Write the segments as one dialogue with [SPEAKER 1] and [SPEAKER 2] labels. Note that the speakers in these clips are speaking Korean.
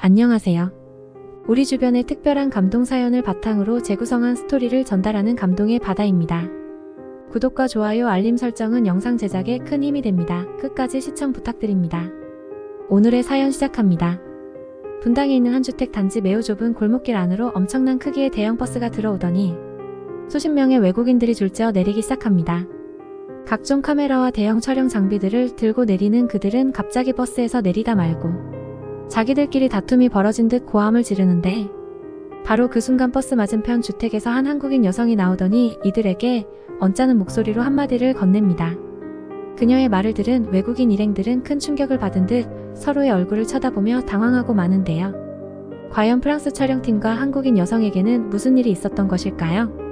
[SPEAKER 1] 안녕하세요. 우리 주변의 특별한 감동 사연을 바탕으로 재구성한 스토리를 전달하는 감동의 바다입니다. 구독과 좋아요, 알림 설정은 영상 제작에 큰 힘이 됩니다. 끝까지 시청 부탁드립니다. 오늘의 사연 시작합니다. 분당에 있는 한 주택 단지 매우 좁은 골목길 안으로 엄청난 크기의 대형 버스가 들어오더니 수십 명의 외국인들이 줄지어 내리기 시작합니다. 각종 카메라와 대형 촬영 장비들을 들고 내리는 그들은 갑자기 버스에서 내리다 말고 자기들끼리 다툼이 벌어진 듯 고함을 지르는데 바로 그 순간 버스 맞은편 주택에서 한 한국인 여성이 나오더니 이들에게 언짢은 목소리로 한마디를 건넵니다. 그녀의 말을 들은 외국인 일행들은 큰 충격을 받은 듯 서로의 얼굴을 쳐다보며 당황하고 마는데요. 과연 프랑스 촬영팀과 한국인 여성에게는 무슨 일이 있었던 것일까요?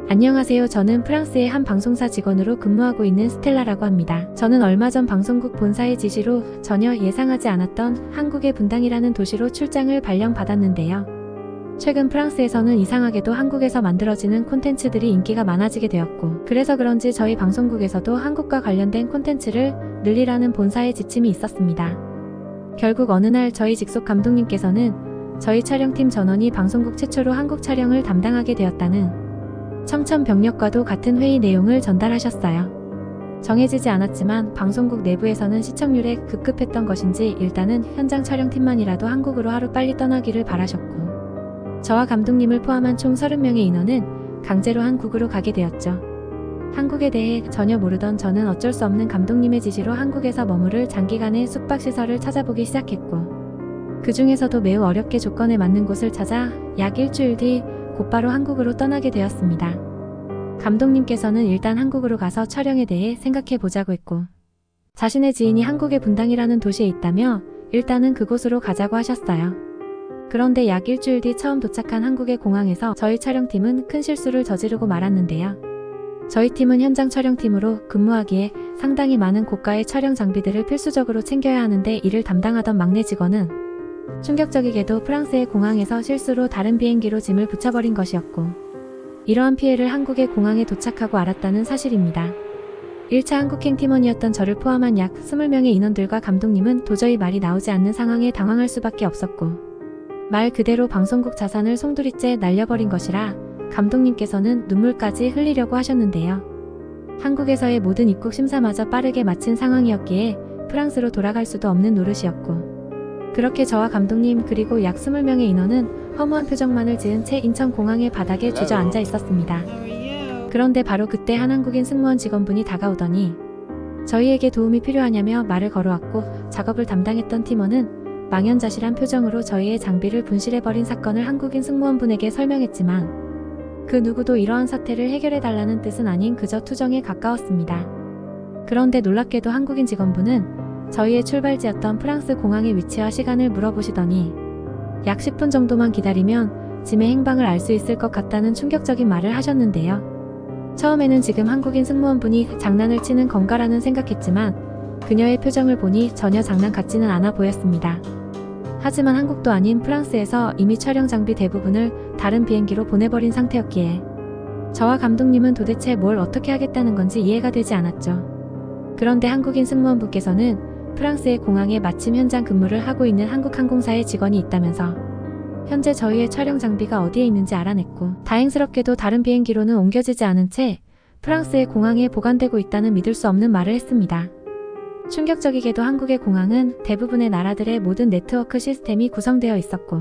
[SPEAKER 1] 안녕하세요. 저는 프랑스의 한 방송사 직원으로 근무하고 있는 스텔라라고 합니다. 저는 얼마 전 방송국 본사의 지시로 전혀 예상하지 않았던 한국의 분당이라는 도시로 출장을 발령받았는데요. 최근 프랑스에서는 이상하게도 한국에서 만들어지는 콘텐츠들이 인기가 많아지게 되었고, 그래서 그런지 저희 방송국에서도 한국과 관련된 콘텐츠를 늘리라는 본사의 지침이 있었습니다. 결국 어느 날 저희 직속 감독님께서는 저희 촬영팀 전원이 방송국 최초로 한국 촬영을 담당하게 되었다는 청천벽력과도 같은 회의 내용을 전달하셨어요. 정해지지 않았지만 방송국 내부에서는 시청률에 급급했던 것인지 일단은 현장 촬영팀만이라도 한국으로 하루빨리 떠나기를 바라셨고, 저와 감독님을 포함한 총 30명의 인원은 강제로 한국으로 가게 되었죠. 한국에 대해 전혀 모르던 저는 어쩔 수 없는 감독님의 지시로 한국에서 머무를 장기간의 숙박시설을 찾아보기 시작했고, 그 중에서도 매우 어렵게 조건에 맞는 곳을 찾아 약 일주일 뒤 곧바로 한국으로 떠나게 되었습니다. 감독님께서는 일단 한국으로 가서 촬영에 대해 생각해 보자고 했고, 자신의 지인이 한국의 분당이라는 도시에 있다며 일단은 그곳으로 가자고 하셨어요. 그런데 약 일주일 뒤 처음 도착한 한국의 공항에서 저희 촬영팀은 큰 실수를 저지르고 말았는데요. 저희 팀은 현장 촬영팀으로 근무하기에 상당히 많은 고가의 촬영 장비들을 필수적으로 챙겨야 하는데 이를 담당하던 막내 직원은 충격적이게도 프랑스의 공항에서 실수로 다른 비행기로 짐을 붙여버린 것이었고, 이러한 피해를 한국의 공항에 도착하고 알았다는 사실입니다. 1차 한국행 팀원이었던 저를 포함한 약 20명의 인원들과 감독님은 도저히 말이 나오지 않는 상황에 당황할 수밖에 없었고, 말 그대로 방송국 자산을 송두리째 날려버린 것이라 감독님께서는 눈물까지 흘리려고 하셨는데요. 한국에서의 모든 입국 심사마저 빠르게 마친 상황이었기에 프랑스로 돌아갈 수도 없는 노릇이었고, 그렇게 저와 감독님 그리고 약 20명의 인원은 허무한 표정만을 지은 채 인천공항의 바닥에 주저앉아 있었습니다. 그런데 바로 그때 한 한국인 승무원 직원분이 다가오더니 저희에게 도움이 필요하냐며 말을 걸어왔고, 작업을 담당했던 팀원은 망연자실한 표정으로 저희의 장비를 분실해버린 사건을 한국인 승무원분에게 설명했지만 그 누구도 이러한 사태를 해결해달라는 뜻은 아닌 그저 투정에 가까웠습니다. 그런데 놀랍게도 한국인 직원분은 저희의 출발지였던 프랑스 공항의 위치와 시간을 물어보시더니 약 10분 정도만 기다리면 짐의 행방을 알 수 있을 것 같다는 충격적인 말을 하셨는데요. 처음에는 지금 한국인 승무원분이 장난을 치는 건가라는 생각했지만 그녀의 표정을 보니 전혀 장난 같지는 않아 보였습니다. 하지만 한국도 아닌 프랑스에서 이미 촬영 장비 대부분을 다른 비행기로 보내버린 상태였기에 저와 감독님은 도대체 뭘 어떻게 하겠다는 건지 이해가 되지 않았죠. 그런데 한국인 승무원분께서는 프랑스의 공항에 마침 현장 근무를 하고 있는 한국항공사의 직원이 있다면서 현재 저희의 촬영 장비가 어디에 있는지 알아냈고, 다행스럽게도 다른 비행기로는 옮겨지지 않은 채 프랑스의 공항에 보관되고 있다는 믿을 수 없는 말을 했습니다. 충격적이게도 한국의 공항은 대부분의 나라들의 모든 네트워크 시스템이 구성되어 있었고,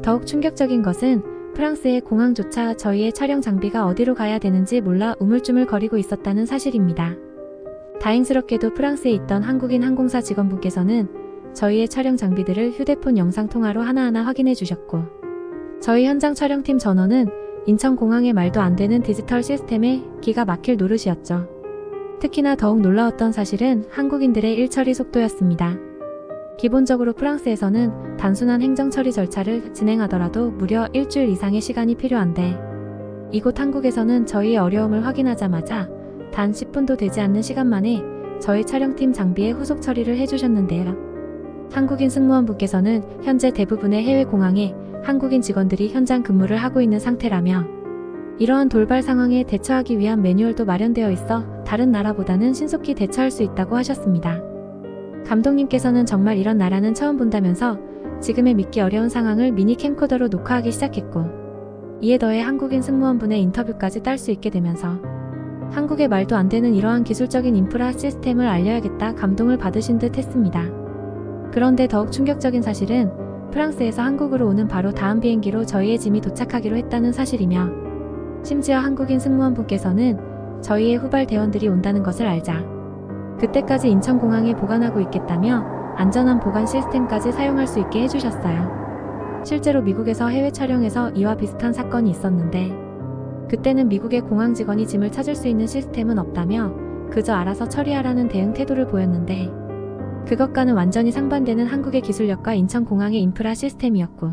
[SPEAKER 1] 더욱 충격적인 것은 프랑스의 공항조차 저희의 촬영 장비가 어디로 가야 되는지 몰라 우물쭈물거리고 있었다는 사실입니다. 다행스럽게도 프랑스에 있던 한국인 항공사 직원분께서는 저희의 촬영 장비들을 휴대폰 영상통화로 하나하나 확인해 주셨고, 저희 현장 촬영팀 전원은 인천공항의 말도 안 되는 디지털 시스템에 기가 막힐 노릇이었죠. 특히나 더욱 놀라웠던 사실은 한국인들의 일처리 속도였습니다. 기본적으로 프랑스에서는 단순한 행정처리 절차를 진행하더라도 무려 일주일 이상의 시간이 필요한데, 이곳 한국에서는 저희의 어려움을 확인하자마자 단 10분도 되지 않는 시간 만에 저희 촬영팀 장비의 후속 처리를 해주셨는데요. 한국인 승무원분께서는 현재 대부분의 해외 공항에 한국인 직원들이 현장 근무를 하고 있는 상태라며 이러한 돌발 상황에 대처하기 위한 매뉴얼도 마련되어 있어 다른 나라보다는 신속히 대처할 수 있다고 하셨습니다. 감독님께서는 정말 이런 나라는 처음 본다면서 지금의 믿기 어려운 상황을 미니 캠코더로 녹화하기 시작했고, 이에 더해 한국인 승무원분의 인터뷰까지 딸 수 있게 되면서 한국의 말도 안 되는 이러한 기술적인 인프라 시스템을 알려야겠다 감동을 받으신 듯 했습니다. 그런데 더욱 충격적인 사실은 프랑스에서 한국으로 오는 바로 다음 비행기로 저희의 짐이 도착하기로 했다는 사실이며, 심지어 한국인 승무원분께서는 저희의 후발 대원들이 온다는 것을 알자 그때까지 인천공항에 보관하고 있겠다며 안전한 보관 시스템까지 사용할 수 있게 해주셨어요. 실제로 미국에서 해외 촬영에서 이와 비슷한 사건이 있었는데, 그때는 미국의 공항 직원이 짐을 찾을 수 있는 시스템은 없다며 그저 알아서 처리하라는 대응 태도를 보였는데, 그것과는 완전히 상반되는 한국의 기술력과 인천공항의 인프라 시스템이었고,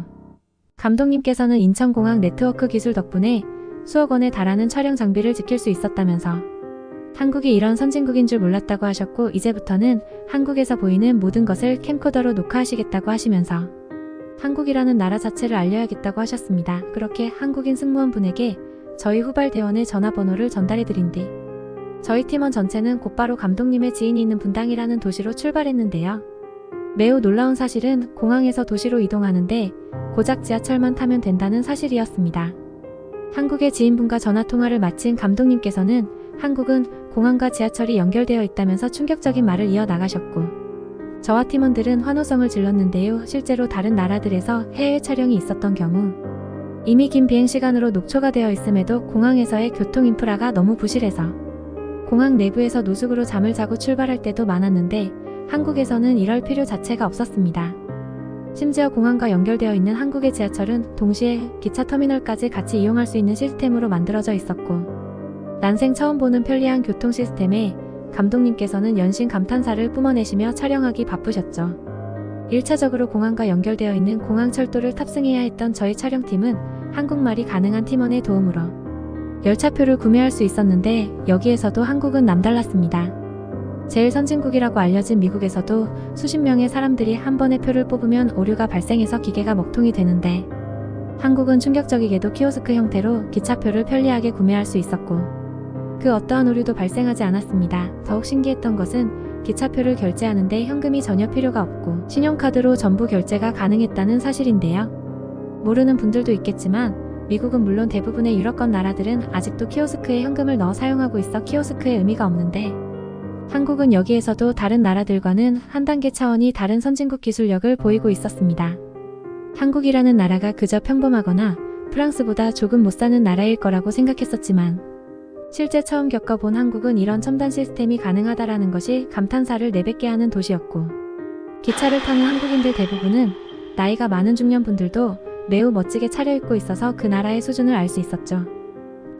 [SPEAKER 1] 감독님께서는 인천공항 네트워크 기술 덕분에 수억 원에 달하는 촬영 장비를 지킬 수 있었다면서 한국이 이런 선진국인 줄 몰랐다고 하셨고, 이제부터는 한국에서 보이는 모든 것을 캠코더로 녹화하시겠다고 하시면서 한국이라는 나라 자체를 알려야겠다고 하셨습니다. 그렇게 한국인 승무원분에게 저희 후발 대원의 전화번호를 전달해드린 뒤 저희 팀원 전체는 곧바로 감독님의 지인이 있는 분당이라는 도시로 출발했는데요. 매우 놀라운 사실은 공항에서 도시로 이동하는데 고작 지하철만 타면 된다는 사실이었습니다. 한국의 지인분과 전화통화를 마친 감독님께서는 한국은 공항과 지하철이 연결되어 있다면서 충격적인 말을 이어나가셨고, 저와 팀원들은 환호성을 질렀는데요. 실제로 다른 나라들에서 해외 촬영이 있었던 경우 이미 긴 비행시간으로 녹초가 되어 있음에도 공항에서의 교통 인프라가 너무 부실해서 공항 내부에서 노숙으로 잠을 자고 출발할 때도 많았는데, 한국에서는 이럴 필요 자체가 없었습니다. 심지어 공항과 연결되어 있는 한국의 지하철은 동시에 기차 터미널까지 같이 이용할 수 있는 시스템으로 만들어져 있었고, 난생 처음 보는 편리한 교통 시스템에 감독님께서는 연신 감탄사를 뿜어내시며 촬영하기 바쁘셨죠. 1차적으로 공항과 연결되어 있는 공항철도를 탑승해야 했던 저희 촬영팀은 한국말이 가능한 팀원의 도움으로 열차표를 구매할 수 있었는데, 여기에서도 한국은 남달랐습니다. 제일 선진국이라고 알려진 미국에서도 수십 명의 사람들이 한 번에 표를 뽑으면 오류가 발생해서 기계가 먹통이 되는데, 한국은 충격적이게도 키오스크 형태로 기차표를 편리하게 구매할 수 있었고 그 어떠한 오류도 발생하지 않았습니다. 더욱 신기했던 것은 기차표를 결제하는데 현금이 전혀 필요가 없고 신용카드로 전부 결제가 가능했다는 사실인데요. 모르는 분들도 있겠지만 미국은 물론 대부분의 유럽권 나라들은 아직도 키오스크에 현금을 넣어 사용하고 있어 키오스크의 의미가 없는데, 한국은 여기에서도 다른 나라들과는 한 단계 차원이 다른 선진국 기술력을 보이고 있었습니다. 한국이라는 나라가 그저 평범하거나 프랑스보다 조금 못 사는 나라일 거라고 생각했었지만, 실제 처음 겪어본 한국은 이런 첨단 시스템이 가능하다라는 것이 감탄사를 내뱉게 하는 도시였고, 기차를 타는 한국인들 대부분은 나이가 많은 중년분들도 매우 멋지게 차려입고 있어서 그 나라의 수준을 알 수 있었죠.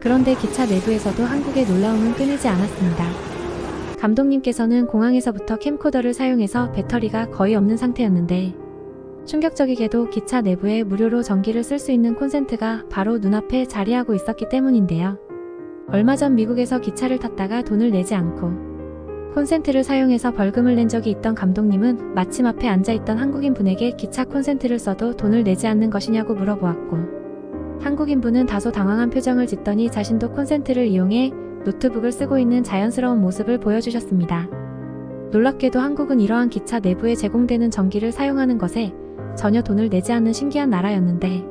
[SPEAKER 1] 그런데 기차 내부에서도 한국의 놀라움은 끊이지 않았습니다. 감독님께서는 공항에서부터 캠코더를 사용해서 배터리가 거의 없는 상태였는데, 충격적이게도 기차 내부에 무료로 전기를 쓸 수 있는 콘센트가 바로 눈앞에 자리하고 있었기 때문인데요. 얼마 전 미국에서 기차를 탔다가 돈을 내지 않고 콘센트를 사용해서 벌금을 낸 적이 있던 감독님은 마침 앞에 앉아있던 한국인분에게 기차 콘센트를 써도 돈을 내지 않는 것이냐고 물어보았고, 한국인분은 다소 당황한 표정을 짓더니 자신도 콘센트를 이용해 노트북을 쓰고 있는 자연스러운 모습을 보여주셨습니다. 놀랍게도 한국은 이러한 기차 내부에 제공되는 전기를 사용하는 것에 전혀 돈을 내지 않는 신기한 나라였는데,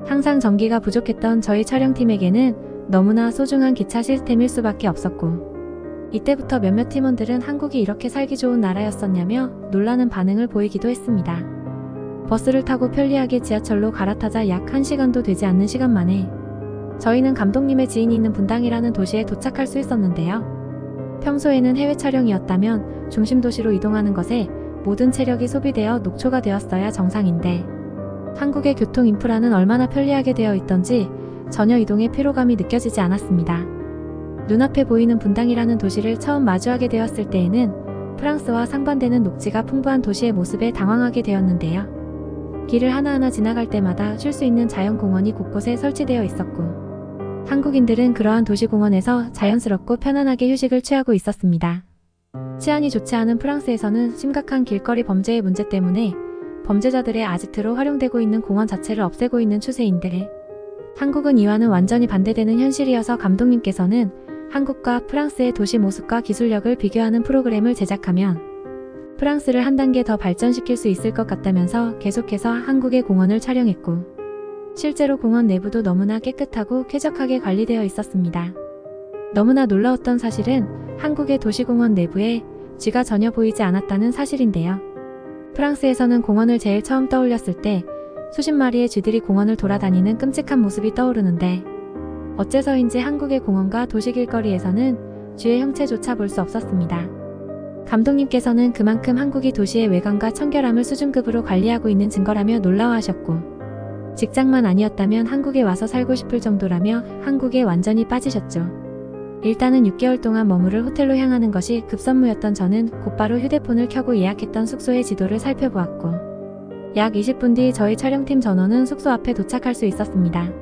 [SPEAKER 1] 항상 전기가 부족했던 저희 촬영팀에게는 너무나 소중한 기차 시스템일 수밖에 없었고, 이때부터 몇몇 팀원들은 한국이 이렇게 살기 좋은 나라였었냐며 놀라는 반응을 보이기도 했습니다. 버스를 타고 편리하게 지하철로 갈아타자 약 1시간도 되지 않는 시간 만에 저희는 감독님의 지인이 있는 분당이라는 도시에 도착할 수 있었는데요. 평소에는 해외 촬영이었다면 중심 도시로 이동하는 것에 모든 체력이 소비되어 녹초가 되었어야 정상인데, 한국의 교통 인프라는 얼마나 편리하게 되어 있던지 전혀 이동의 피로감이 느껴지지 않았습니다. 눈앞에 보이는 분당이라는 도시를 처음 마주하게 되었을 때에는 프랑스와 상반되는 녹지가 풍부한 도시의 모습에 당황하게 되었는데요. 길을 하나하나 지나갈 때마다 쉴 수 있는 자연공원이 곳곳에 설치되어 있었고, 한국인들은 그러한 도시공원에서 자연스럽고 편안하게 휴식을 취하고 있었습니다. 치안이 좋지 않은 프랑스에서는 심각한 길거리 범죄의 문제 때문에 범죄자들의 아지트로 활용되고 있는 공원 자체를 없애고 있는 추세인데, 한국은 이와는 완전히 반대되는 현실이어서 감독님께서는 한국과 프랑스의 도시 모습과 기술력을 비교하는 프로그램을 제작하면 프랑스를 한 단계 더 발전시킬 수 있을 것 같다면서 계속해서 한국의 공원을 촬영했고, 실제로 공원 내부도 너무나 깨끗하고 쾌적하게 관리되어 있었습니다. 너무나 놀라웠던 사실은 한국의 도시공원 내부에 쥐가 전혀 보이지 않았다는 사실인데요. 프랑스에서는 공원을 제일 처음 떠올렸을 때 수십 마리의 쥐들이 공원을 돌아다니는 끔찍한 모습이 떠오르는데, 어째서인지 한국의 공원과 도시 길거리에서는 쥐의 형체조차 볼 수 없었습니다. 감독님께서는 그만큼 한국이 도시의 외관과 청결함을 수준급으로 관리하고 있는 증거라며 놀라워하셨고, 직장만 아니었다면 한국에 와서 살고 싶을 정도라며 한국에 완전히 빠지셨죠. 일단은 6개월 동안 머무를 호텔로 향하는 것이 급선무였던 저는 곧바로 휴대폰을 켜고 예약했던 숙소의 지도를 살펴보았고, 약 20분 뒤 저희 촬영팀 전원은 숙소 앞에 도착할 수 있었습니다.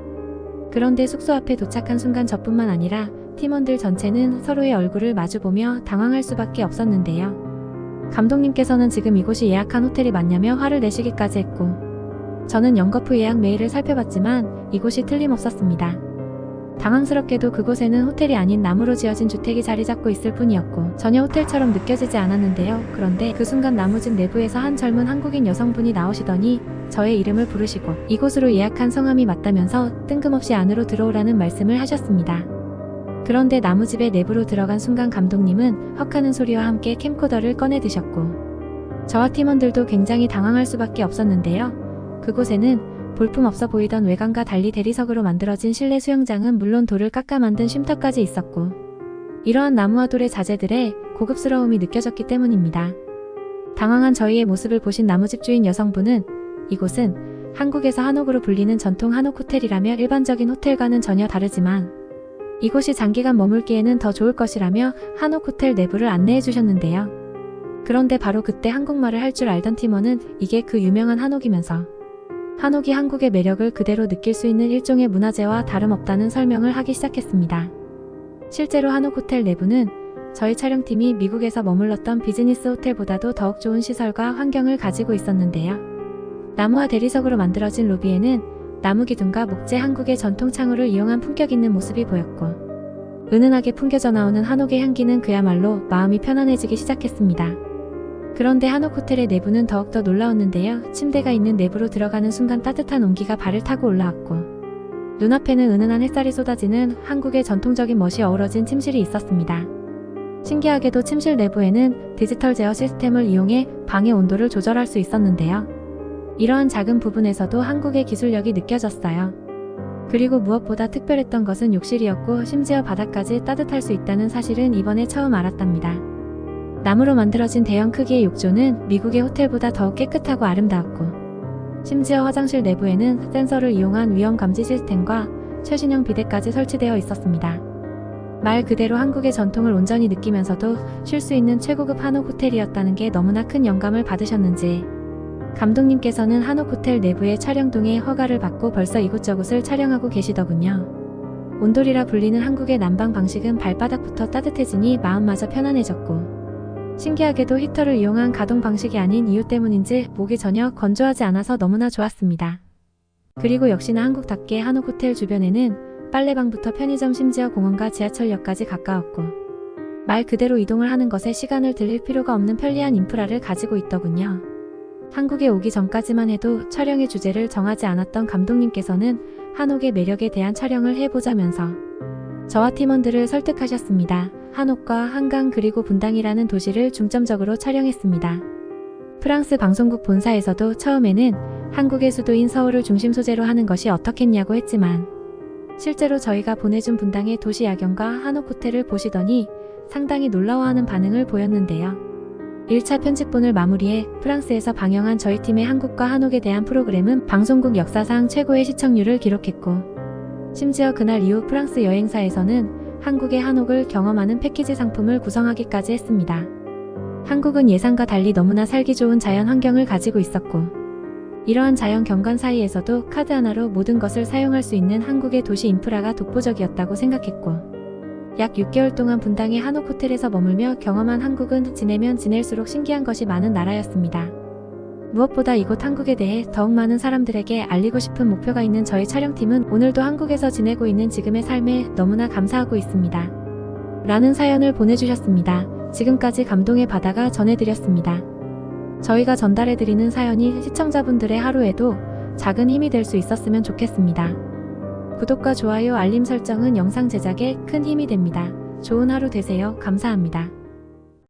[SPEAKER 1] 그런데 숙소 앞에 도착한 순간 저뿐만 아니라 팀원들 전체는 서로의 얼굴을 마주보며 당황할 수밖에 없었는데요. 감독님께서는 지금 이곳이 예약한 호텔이 맞냐며 화를 내시기까지 했고, 저는 영거프 예약 메일을 살펴봤지만 이곳이 틀림없었습니다. 당황스럽게도 그곳에는 호텔이 아닌 나무로 지어진 주택이 자리 잡고 있을 뿐이었고, 전혀 호텔처럼 느껴지지 않았는데요. 그런데 그 순간 나무집 내부에서 한 젊은 한국인 여성분이 나오시더니 저의 이름을 부르시고 이곳으로 예약한 성함이 맞다면서 뜬금없이 안으로 들어오라는 말씀을 하셨습니다. 그런데 나무집의 내부로 들어간 순간 감독님은 헉하는 소리와 함께 캠코더를 꺼내 드셨고, 저와 팀원들도 굉장히 당황할 수밖에 없었는데요. 그곳에는 볼품없어 보이던 외관과 달리 대리석으로 만들어진 실내 수영장은 물론 돌을 깎아 만든 쉼터까지 있었고, 이러한 나무와 돌의 자재들에 고급스러움이 느껴졌기 때문입니다. 당황한 저희의 모습을 보신 나무집 주인 여성분은 이곳은 한국에서 한옥으로 불리는 전통 한옥 호텔이라며 일반적인 호텔과는 전혀 다르지만 이곳이 장기간 머물기에는 더 좋을 것이라며 한옥 호텔 내부를 안내해 주셨는데요. 그런데 바로 그때 한국말을 할 줄 알던 팀원은 이게 그 유명한 한옥이면서 한옥이 한국의 매력을 그대로 느낄 수 있는 일종의 문화재와 다름없다는 설명을 하기 시작했습니다. 실제로 한옥 호텔 내부는 저희 촬영팀이 미국에서 머물렀던 비즈니스 호텔보다도 더욱 좋은 시설과 환경을 가지고 있었는데요. 나무와 대리석으로 만들어진 로비에는 나무 기둥과 목재 한국의 전통 창호를 이용한 품격 있는 모습이 보였고, 은은하게 풍겨져 나오는 한옥의 향기는 그야말로 마음이 편안해지기 시작했습니다. 그런데 한옥 호텔의 내부는 더욱더 놀라웠는데요. 침대가 있는 내부로 들어가는 순간 따뜻한 온기가 발을 타고 올라왔고, 눈앞에는 은은한 햇살이 쏟아지는 한국의 전통적인 멋이 어우러진 침실이 있었습니다. 신기하게도 침실 내부에는 디지털 제어 시스템을 이용해 방의 온도를 조절할 수 있었는데요. 이러한 작은 부분에서도 한국의 기술력이 느껴졌어요. 그리고 무엇보다 특별했던 것은 욕실이었고, 심지어 바닥까지 따뜻할 수 있다는 사실은 이번에 처음 알았답니다. 나무로 만들어진 대형 크기의 욕조는 미국의 호텔보다 더욱 깨끗하고 아름다웠고, 심지어 화장실 내부에는 센서를 이용한 위험 감지 시스템과 최신형 비데까지 설치되어 있었습니다. 말 그대로 한국의 전통을 온전히 느끼면서도 쉴 수 있는 최고급 한옥 호텔이었다는 게 너무나 큰 영감을 받으셨는지, 감독님께서는 한옥 호텔 내부의 촬영동의 허가를 받고 벌써 이곳저곳을 촬영하고 계시더군요. 온돌이라 불리는 한국의 난방 방식은 발바닥부터 따뜻해지니 마음마저 편안해졌고, 신기하게도 히터를 이용한 가동 방식이 아닌 이유 때문인지 목이 전혀 건조하지 않아서 너무나 좋았습니다. 그리고 역시나 한국답게 한옥 호텔 주변에는 빨래방부터 편의점, 심지어 공원과 지하철역까지 가까웠고, 말 그대로 이동을 하는 것에 시간을 들일 필요가 없는 편리한 인프라를 가지고 있더군요. 한국에 오기 전까지만 해도 촬영의 주제를 정하지 않았던 감독님께서는 한옥의 매력에 대한 촬영을 해보자면서 저와 팀원들을 설득하셨습니다. 한옥과 한강 그리고 분당이라는 도시를 중점적으로 촬영했습니다. 프랑스 방송국 본사에서도 처음에는 한국의 수도인 서울을 중심 소재로 하는 것이 어떻겠냐고 했지만, 실제로 저희가 보내준 분당의 도시 야경과 한옥 호텔을 보시더니 상당히 놀라워하는 반응을 보였는데요. 1차 편집본을 마무리해 프랑스에서 방영한 저희 팀의 한국과 한옥에 대한 프로그램은 방송국 역사상 최고의 시청률을 기록했고, 심지어 그날 이후 프랑스 여행사에서는 한국의 한옥을 경험하는 패키지 상품을 구성하기까지 했습니다. 한국은 예상과 달리 너무나 살기 좋은 자연 환경을 가지고 있었고, 이러한 자연 경관 사이에서도 카드 하나로 모든 것을 사용할 수 있는 한국의 도시 인프라가 독보적이었다고 생각했고, 약 6개월 동안 분당의 한옥 호텔에서 머물며 경험한 한국은 지내면 지낼수록 신기한 것이 많은 나라였습니다. 무엇보다 이곳 한국에 대해 더욱 많은 사람들에게 알리고 싶은 목표가 있는 저희 촬영팀은 오늘도 한국에서 지내고 있는 지금의 삶에 너무나 감사하고 있습니다. 라는 사연을 보내주셨습니다. 지금까지 감동의 바다가 전해드렸습니다. 저희가 전달해드리는 사연이 시청자분들의 하루에도 작은 힘이 될 수 있었으면 좋겠습니다. 구독과 좋아요, 알림 설정은 영상 제작에 큰 힘이 됩니다. 좋은 하루 되세요. 감사합니다.